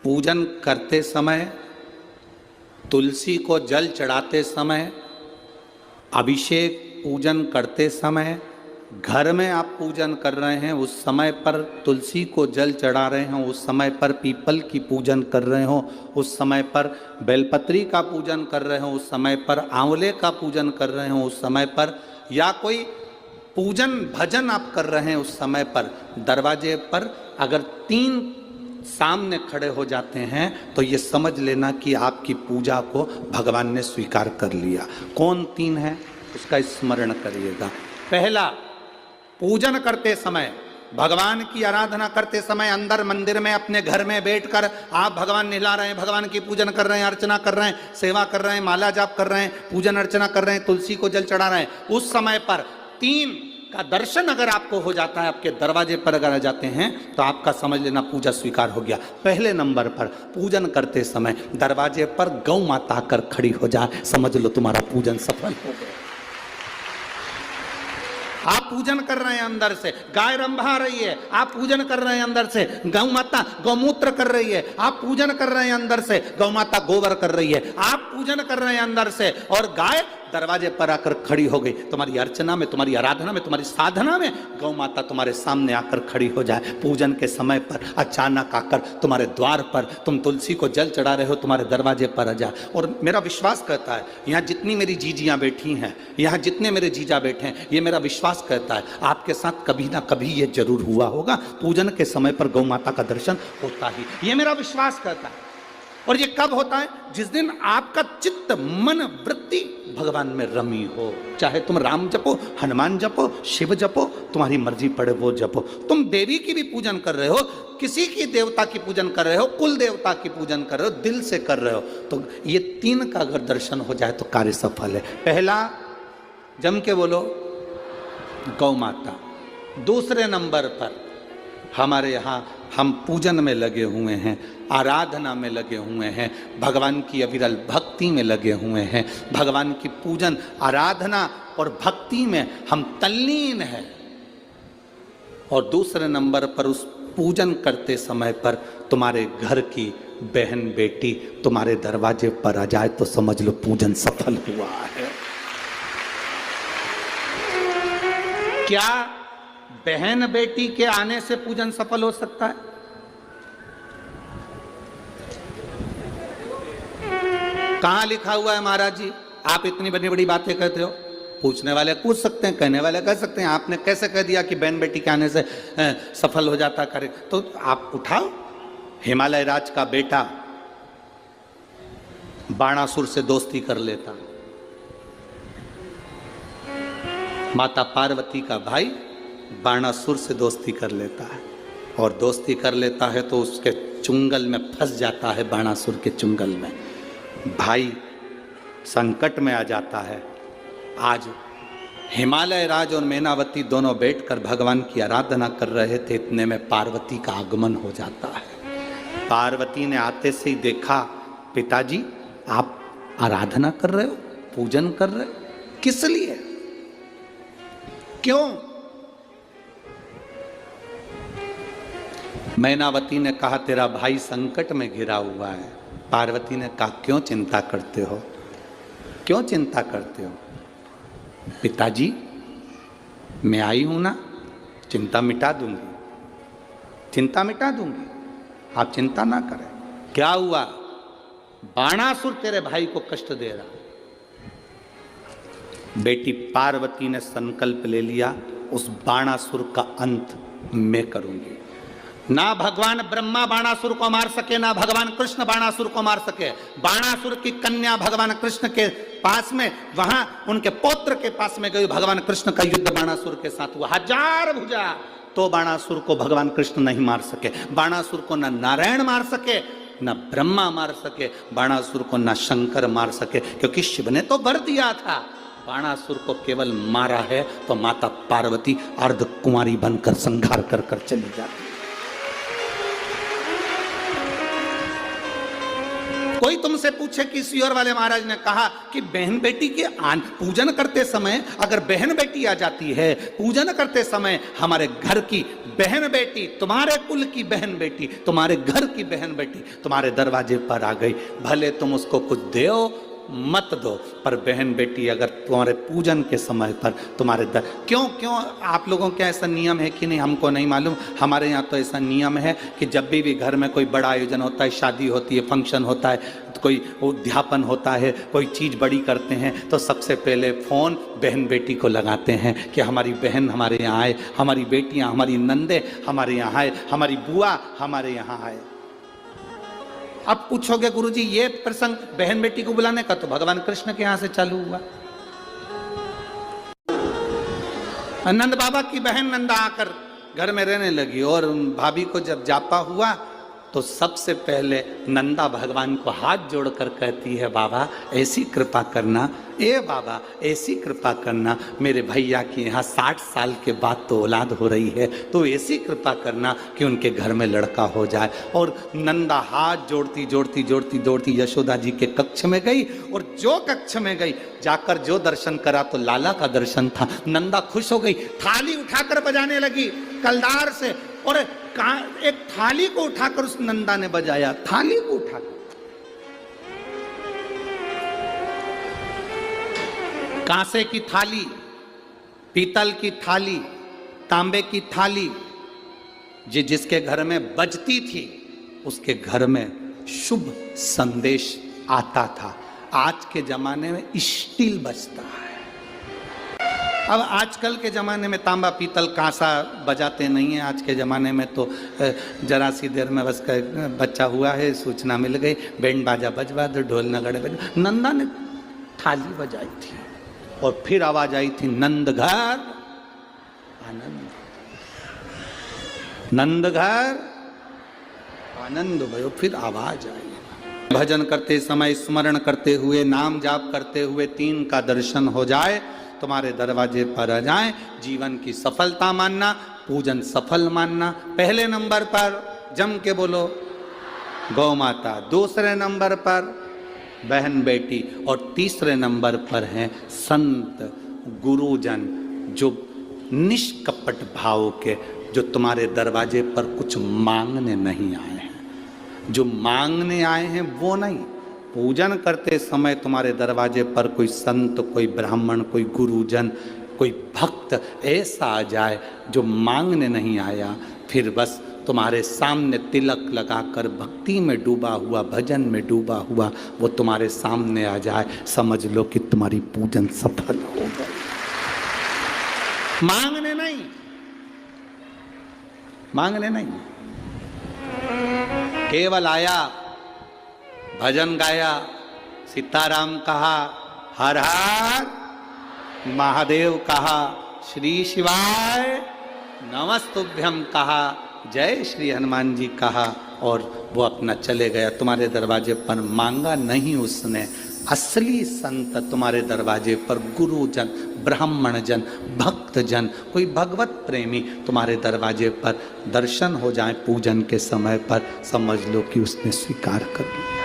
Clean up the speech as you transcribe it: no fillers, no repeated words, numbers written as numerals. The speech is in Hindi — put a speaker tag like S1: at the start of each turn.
S1: पूजन करते समय, तुलसी को जल चढ़ाते समय, अभिषेक पूजन करते समय, घर में आप पूजन कर रहे हैं उस समय पर तुलसी को जल चढ़ा रहे हो, उस समय पर पीपल की पूजन कर रहे हो, उस समय पर बेलपत्री का पूजन कर रहे हो, उस समय पर आंवले का पूजन कर रहे हो, उस समय पर या कोई पूजन भजन आप कर रहे हैं उस समय पर दरवाजे पर अगर 3 सामने खड़े हो जाते हैं तो ये समझ लेना कि आपकी पूजा को भगवान ने स्वीकार कर लिया। कौन 3 है उसका स्मरण करिएगा। पहला, पूजन करते समय, भगवान की आराधना करते समय अंदर मंदिर में अपने घर में बैठकर आप भगवान नहला रहे हैं, भगवान की पूजन कर रहे हैं, अर्चना कर रहे हैं, सेवा कर रहे हैं, माला जाप कर रहे हैं, पूजन अर्चना कर रहे हैं, तुलसी को जल चढ़ा रहे हैं, उस समय पर 3 का दर्शन अगर आपको हो जाता है, आपके दरवाजे पर अगर आ जाते हैं तो आपका समझ लेना पूजा स्वीकार हो गया। पहले नंबर पर पूजन करते समय दरवाजे पर गौ माता आकर खड़ी हो जाए, समझ लो तुम्हारा पूजन सफल हो गया। आप पूजन कर रहे हैं अंदर से, गाय रंभा रही है, आप पूजन कर रहे हैं अंदर से, गौ माता गौमूत्र कर रही है, आप पूजन कर रहे हैं अंदर से, गौ माता गोबर कर रही है, आप पूजन कर रहे हैं अंदर से और गाय दरवाजे पर आकर खड़ी हो गई। तुम्हारी अर्चना में, तुम्हारी आराधना में, तुम्हारी साधना में गौ माता तुम्हारे सामने आकर खड़ी हो जाए। पूजन के समय पर अचानक आकर तुम्हारे द्वार पर, तुम तुलसी को जल चढ़ा रहे हो, तुम्हारे दरवाजे पर आ जाए। और मेरा विश्वास कहता है, यहाँ जितनी मेरी जीजियाँ बैठी हैं, यहाँ जितने मेरे जीजा बैठे हैं, ये मेरा विश्वास कहता है आपके साथ कभी ना कभी ये जरूर हुआ होगा, पूजन के समय पर गौ माता का दर्शन होता ही, ये मेरा विश्वास कहता है। और ये कब होता है? जिस दिन आपका चित्त, मन, वृत्ति भगवान में रमी हो। चाहे तुम राम जपो, हनुमान जपो, शिव जपो, तुम्हारी मर्जी पड़े वो जपो। तुम देवी की भी पूजन कर रहे हो, किसी की देवता की पूजन कर रहे हो, कुल देवता की पूजन कर रहे हो, दिल से कर रहे हो, तो ये 3 का अगर दर्शन हो जाए तो कार्य सफल है। पहला, जम के बोलो, गौ माता। दूसरे नंबर पर हमारे यहाँ हम पूजन में लगे हुए हैं, आराधना में लगे हुए हैं, भगवान की अविरल भक्ति में लगे हुए हैं, भगवान की पूजन, आराधना और भक्ति में हम तल्लीन हैं। और दूसरे नंबर पर उस पूजन करते समय पर तुम्हारे घर की बहन बेटी तुम्हारे दरवाजे पर आ जाए तो समझ लो पूजन सफल हुआ है। क्या बहन बेटी के आने से पूजन सफल हो सकता है? कहां लिखा हुआ है महाराज जी? आप इतनी बड़ी बड़ी बातें कहते हो। पूछने वाले पूछ सकते हैं, कहने वाले कह सकते हैं, आपने कैसे कह दिया कि बहन बेटी के आने से सफल हो जाता करे? तो आप उठाओ, हिमालय राज का बेटा बाणासुर से दोस्ती कर लेता, माता पार्वती का भाई बाणासुर से दोस्ती कर लेता है, और दोस्ती कर लेता है तो उसके चुंगल में फंस जाता है, बाणासुर के चुंगल में। भाई संकट में आ जाता है। आज हिमालय राज और मैनावती दोनों बैठकर भगवान की आराधना कर रहे थे, इतने में पार्वती का आगमन हो जाता है। पार्वती ने आते से ही देखा, पिताजी आप आराधना कर रहे हो, पूजन कर रहे हो, किस लिए, क्यों? मैनावती ने कहा तेरा भाई संकट में घिरा हुआ है। पार्वती ने कहा क्यों चिंता करते हो, क्यों चिंता करते हो? पिताजी मैं आई हूं ना, चिंता मिटा दूंगी, चिंता मिटा दूंगी, आप चिंता ना करें। क्या हुआ? बाणासुर तेरे भाई को कष्ट दे रहा। बेटी पार्वती ने संकल्प ले लिया, उस बाणासुर का अंत मैं करूंगी। ना भगवान ब्रह्मा बाणासुर को मार सके, ना भगवान कृष्ण बाणासुर को मार सके। बाणासुर की कन्या भगवान कृष्ण के पास में, वहां उनके पौत्र के पास में गई, भगवान कृष्ण का युद्ध बाणासुर के साथ हुआ, 1000 भुजा, तो बाणासुर को भगवान कृष्ण नहीं मार सके। बाणासुर को न नारायण मार सके, न ब्रह्मा मार सके, बाणासुर को न शंकर मार सके, क्योंकि शिव ने तो वर दिया था। बाणासुर को केवल मारा है तो माता पार्वती अर्ध कुंवारी बनकर संहार कर कर चली जाती। कोई तुमसे पूछे कि सियोर वाले महाराज ने कहा कि बहन बेटी के पूजन करते समय अगर बहन बेटी आ जाती है, पूजन करते समय हमारे घर की बहन बेटी, तुम्हारे कुल की बहन बेटी, तुम्हारे घर की बहन बेटी तुम्हारे दरवाजे पर आ गई, भले तुम उसको कुछ दो मत दो, पर बहन बेटी अगर तुम्हारे पूजन के समय पर तुम्हारे क्यों आप लोगों के ऐसा नियम है कि नहीं हमको नहीं मालूम, हमारे यहाँ तो ऐसा नियम है कि जब भी घर में कोई बड़ा आयोजन होता है, शादी होती है, फंक्शन होता है, कोई उद्यापन होता है, कोई चीज़ बड़ी करते हैं, तो सबसे पहले फ़ोन बहन बेटी को लगाते हैं कि हमारी बहन हमारे यहाँ आए, हमारी बेटियाँ, हमारी नंदे हमारे यहाँ आए, हमारी बुआ हमारे यहाँ आए। अब पूछोगे गुरुजी ये प्रसंग बहन बेटी को बुलाने का तो भगवान कृष्ण के यहां से चालू हुआ। नंद बाबा की बहन नंदा आकर घर में रहने लगी और भाभी को जब जापा हुआ तो सबसे पहले नंदा भगवान को हाथ जोड़कर कहती है, बाबा ऐसी कृपा करना, ए बाबा ऐसी कृपा करना, मेरे भैया के यहाँ 60 साल के बाद तो औलाद हो रही है, तो ऐसी कृपा करना कि उनके घर में लड़का हो जाए। और नंदा हाथ जोड़ती जोड़ती जोड़ती जोड़ती यशोदा जी के कक्ष में गई, और जो कक्ष में गई जाकर जो दर्शन करा तो लाला का दर्शन था। नंदा खुश हो गई, थाली उठाकर बजाने लगी कलदार से, और एक थाली को उठाकर उस नंदा ने बजाया, थाली को उठाकर। कांसे की थाली, पीतल की थाली, तांबे की थाली, जिसके घर में बजती थी उसके घर में शुभ संदेश आता था। आज के जमाने में स्टील बजता है। अब आजकल के ज़माने में तांबा पीतल कांसा बजाते नहीं हैं। आज के ज़माने में तो जरा सी देर में बस बच्चा हुआ है, सूचना मिल गई, बैंड बाजा बजवा दो, ढोल नगाड़े बजवा। नंदा ने थाली बजाई थी और फिर आवाज आई थी, नंद घर आनंद, नंद घर आनंद भयो। फिर आवाज आई। भजन करते समय स्मरण करते हुए, नाम जाप करते हुए 3 का दर्शन हो जाए, तुम्हारे दरवाजे पर आ जाए, जीवन की सफलता मानना, पूजन सफल मानना। पहले नंबर पर जम के बोलो गौ माता, दूसरे नंबर पर बहन बेटी, और तीसरे नंबर पर हैं संत गुरुजन, जो निष्कपट भाव के, जो तुम्हारे दरवाजे पर कुछ मांगने नहीं आए हैं। जो मांगने आए हैं वो नहीं, पूजन करते समय तुम्हारे दरवाजे पर कोई संत, कोई ब्राह्मण, कोई गुरुजन, कोई भक्त ऐसा आ जाए जो मांगने नहीं आया, फिर बस तुम्हारे सामने तिलक लगाकर भक्ति में डूबा हुआ, भजन में डूबा हुआ वो तुम्हारे सामने आ जाए, समझ लो कि तुम्हारी पूजन सफल हो गई। मांगने नहीं, मांगने नहीं, केवल आया, भजन गाया, सीताराम कहा, हर हर महादेव कहा, श्री शिवाय नमस्तुभ्यम कहा, जय श्री हनुमान जी कहा, और वो अपना चले गया। तुम्हारे दरवाजे पर मांगा नहीं उसने। असली संत तुम्हारे दरवाजे पर गुरुजन, ब्राह्मण जन, भक्त जन, कोई भगवत प्रेमी तुम्हारे दरवाजे पर दर्शन हो जाए पूजन के समय पर, समझ लो कि उसने स्वीकार कर लिया।